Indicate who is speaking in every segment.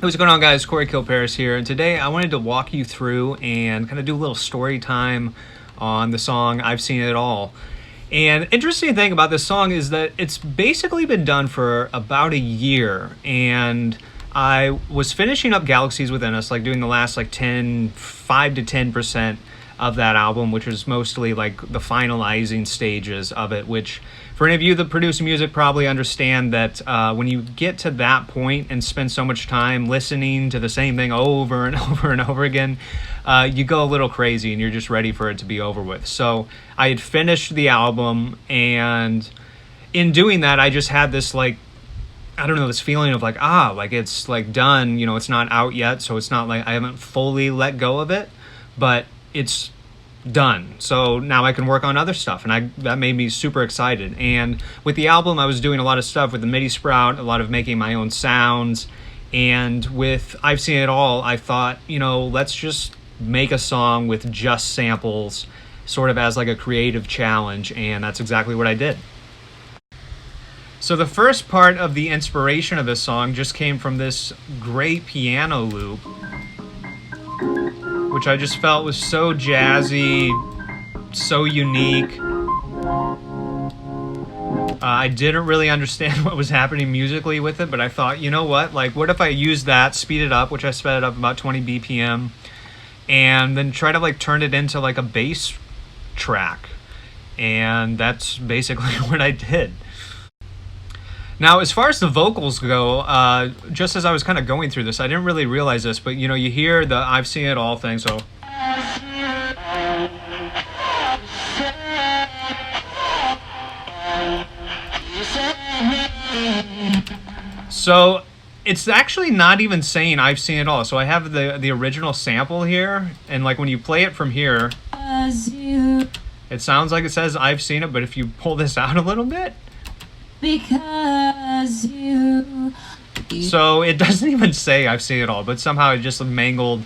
Speaker 1: What's going on, guys? Corey Kilparis here, and today I wanted to walk you through and kind of do a little story time on the song I've Seen It All. And interesting thing about this song is that it's basically been done for about a year, and I was finishing up Galaxies Within Us, like doing the last 5 to 10% of that album, which was mostly like the finalizing stages of it, which for any of you that produce music probably understand that when you get to that point and spend so much time listening to the same thing over and over and over again, you go a little crazy and you're just ready for it to be over with. So I had finished the album, and in doing that, I just had this this feeling of it's done, it's not out yet, so it's not like I haven't fully let go of it, but it's done. So now I can work on other stuff, and that made me super excited. And with the album, I was doing a lot of stuff with the MIDI Sprout, a lot of making my own sounds. And with I've Seen It All, I thought, let's just make a song with just samples, sort of as like a creative challenge, and that's exactly what I did. So the first part of the inspiration of this song just came from this great piano loop, which I just felt was so jazzy, so unique. I didn't really understand what was happening musically with it, but I thought, what if I use that, speed it up, which I sped it up about 20 BPM, and then try to turn it into a bass track. And that's basically what I did. Now, as far as the vocals go, just as I was kind of going through this, I didn't really realize this, but you hear the I've Seen It All thing, so. So it's actually not even saying I've seen it all. So I have the original sample here, and when you play it from here, it sounds like it says I've seen it, but if you pull this out a little bit, so it doesn't even say I've seen it all, but somehow it just mangled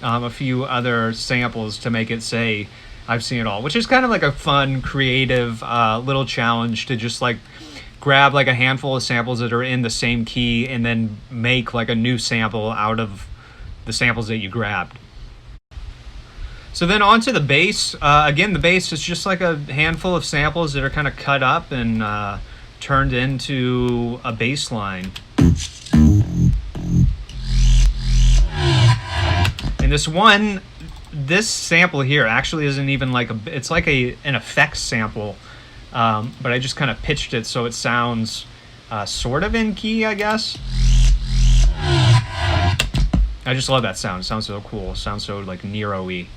Speaker 1: a few other samples to make it say I've seen it all, which is kind of like a fun, creative little challenge to just grab a handful of samples that are in the same key and then make a new sample out of the samples that you grabbed. So then on to the bass. Again, the bass is just a handful of samples that are kind of cut up and turned into a bass line. And this sample here actually isn't even it's an effects sample, but I just kind of pitched it so it sounds sort of in key, I guess. I just love that sound. It sounds so cool. It sounds so Nero-y.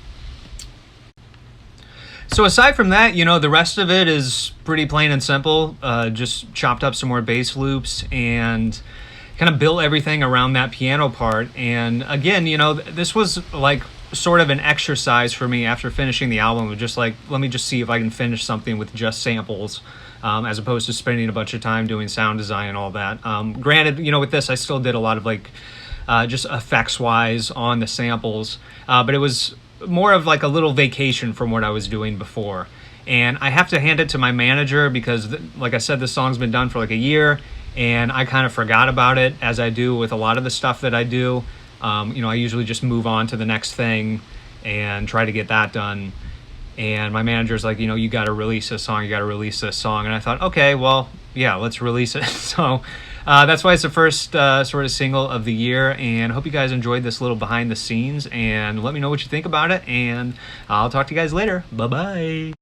Speaker 1: So aside from that, the rest of it is pretty plain and simple. Just chopped up some more bass loops and kind of built everything around that piano part. And again, this was sort of an exercise for me after finishing the album. Just let me just see if I can finish something with just samples, as opposed to spending a bunch of time doing sound design and all that. Granted, with this, I still did a lot of just effects-wise on the samples, but it was more of a little vacation from what I was doing before. And I have to hand it to my manager because, like I said, this song's been done for a year, and I kind of forgot about it, as I do with a lot of the stuff that I do. I usually just move on to the next thing and try to get that done. And my manager's like, you got to release this song, And I thought, okay, well, yeah, let's release it. So that's why it's the first sort of single of the year. And I hope you guys enjoyed this little behind the scenes. And let me know what you think about it. And I'll talk to you guys later. Bye-bye.